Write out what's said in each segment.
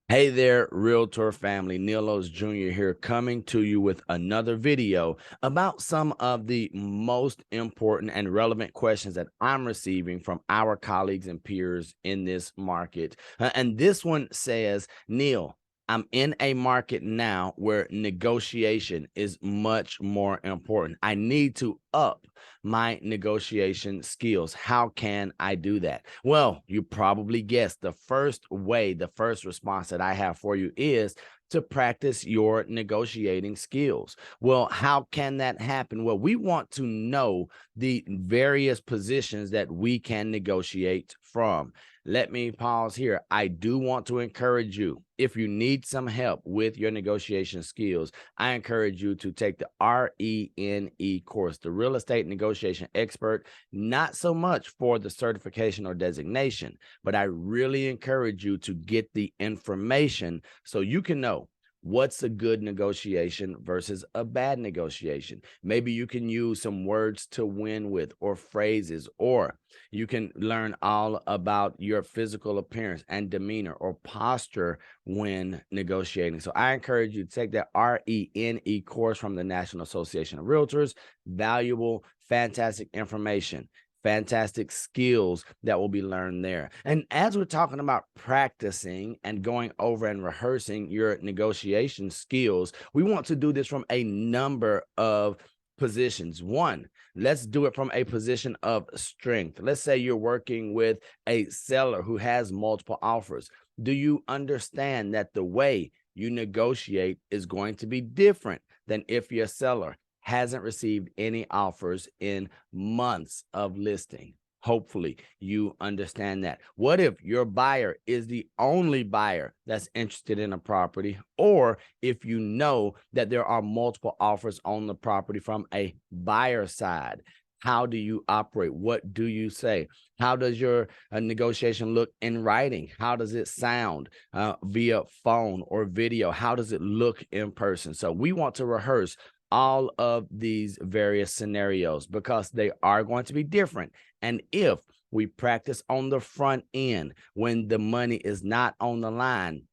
Hey there, Realtor family. Neil O's Jr. here, coming to you with another video about some of the most important and relevant questions that I'm receiving from our colleagues and peers in this market. And this one says, Neil, I'm in a market now where negotiation is much more important. I need to up my negotiation skills. How can I do that? Well, you probably guessed the first response that I have for you is to practice your negotiating skills. Well, how can that happen? Well, we want to know the various positions that we can negotiate from. Let me pause here. I do want to encourage you, if you need some help with your negotiation skills, I encourage you to take the RENE course, the Real Estate Negotiation Expert. Not so much for the certification or designation, but I really encourage you to get the information so you can know what's a good negotiation versus a bad negotiation. Maybe you can use some words to win with, or phrases, or you can learn all about your physical appearance and demeanor or posture when negotiating. So I encourage you to take that RENE course from the National Association of Realtors. Valuable, fantastic information, fantastic skills that will be learned there. And as we're talking about practicing and going over and rehearsing your negotiation skills, we want to do this from a number of positions. One, let's do it from a position of strength. Let's say you're working with a seller who has multiple offers. Do you understand that the way you negotiate is going to be different than if your seller hasn't received any offers in months of listing? Hopefully you understand that. What if your buyer is the only buyer that's interested in a property, or if you know that there are multiple offers on the property from a buyer side? How do you operate? What do you say? How does your negotiation look in writing? How does it sound via phone or video? How does it look in person? So we want to rehearse all of these various scenarios because they are going to be different. And if we practice on the front end when the money is not on the line,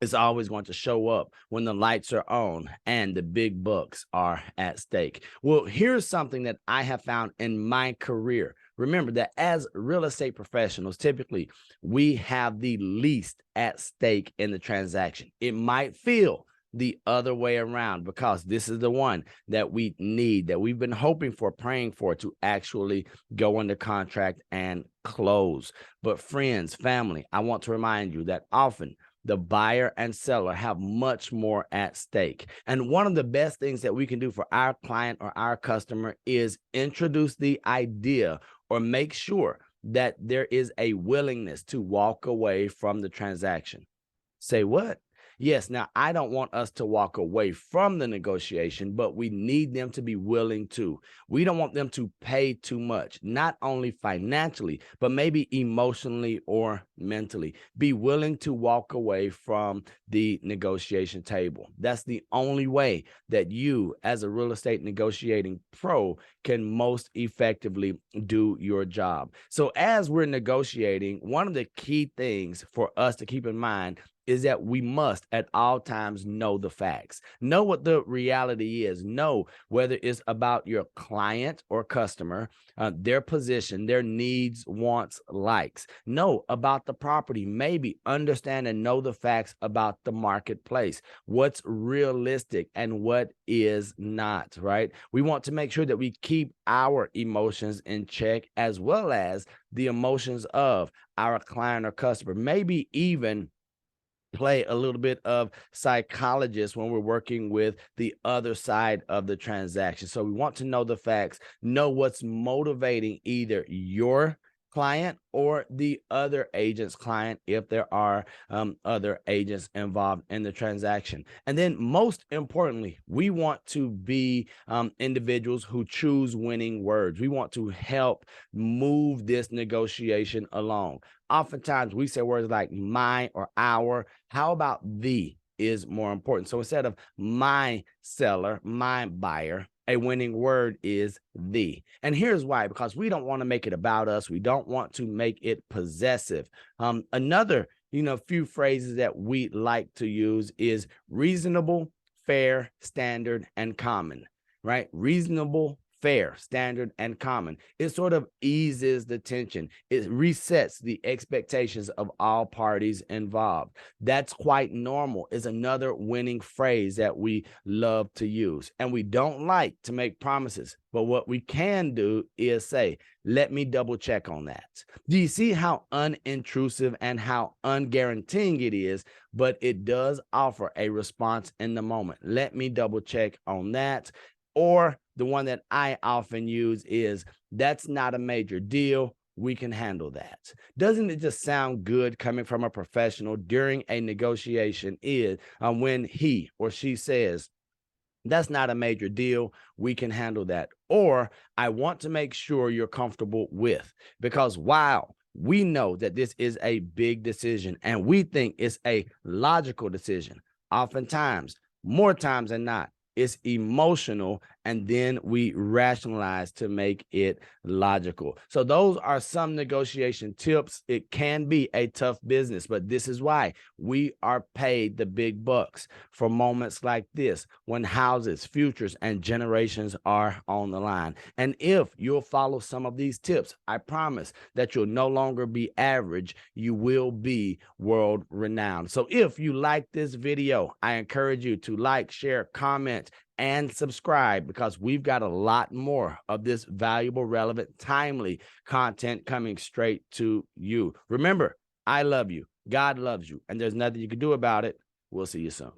it's always going to show up when the lights are on and the big bucks are at stake. Well, here's something that I have found in my career. Remember that as real estate professionals, typically we have the least at stake in the transaction. It might feel the other way around because this is the one that we need, that we've been hoping for, praying for, to actually go under contract and close. But friends, family, I want to remind you that often the buyer and seller have much more at stake. And one of the best things that we can do for our client or our customer is introduce the idea or make sure that there is a willingness to walk away from the transaction. Say what? Yes, now I don't want us to walk away from the negotiation, but we need them to be willing to. We don't want them to pay too much, not only financially, but maybe emotionally or mentally. Be willing to walk away from the negotiation table. That's the only way that you, as a real estate negotiating pro, can most effectively do your job. So as we're negotiating, one of the key things for us to keep in mind is that we must at all times know the facts, know what the reality is, know whether it's about your client or customer, their position, their needs, wants, likes, know about the property, maybe understand and know the facts about the marketplace, what's realistic and what is not, right? We want to make sure that we keep our emotions in check as well as the emotions of our client or customer, maybe even play a little bit of psychologist when we're working with the other side of the transaction. So we want to know the facts, know what's motivating either your client or the other agent's client if there are other agents involved in the transaction. And then most importantly, we want to be individuals who choose winning words. We want to help move this negotiation along. Oftentimes we say words like my or our. How about the is more important? So instead of my seller, my buyer, a winning word is the. And here's why, because we don't want to make it about us. We don't want to make it possessive. Another a few phrases that we like to use is reasonable, fair, standard, and common, right? Reasonable, fair, standard, and common. It sort of eases the tension. It resets the expectations of all parties involved. That's quite normal is another winning phrase that we love to use. And we don't like to make promises, but what we can do is say, let me double check on that. Do you see how unintrusive and how unguaranteeing it is, but it does offer a response in the moment? Let me double check on that. Or the one that I often use is, that's not a major deal. We can handle that. Doesn't it just sound good coming from a professional during a negotiation is when he or she says, that's not a major deal. We can handle that. Or I want to make sure you're comfortable with, because while we know that this is a big decision and we think it's a logical decision, oftentimes, more times than not, it's emotional, and then we rationalize to make it logical. So those are some negotiation tips. It can be a tough business, but this is why we are paid the big bucks for moments like this, when houses, futures, and generations are on the line. And if you'll follow some of these tips, I promise that you'll no longer be average. You will be world renowned. So if you like this video, I encourage you to like, share, comment, and subscribe, because we've got a lot more of this valuable, relevant, timely content coming straight to you. Remember, I love you, God loves you, and there's nothing you can do about it. We'll see you soon.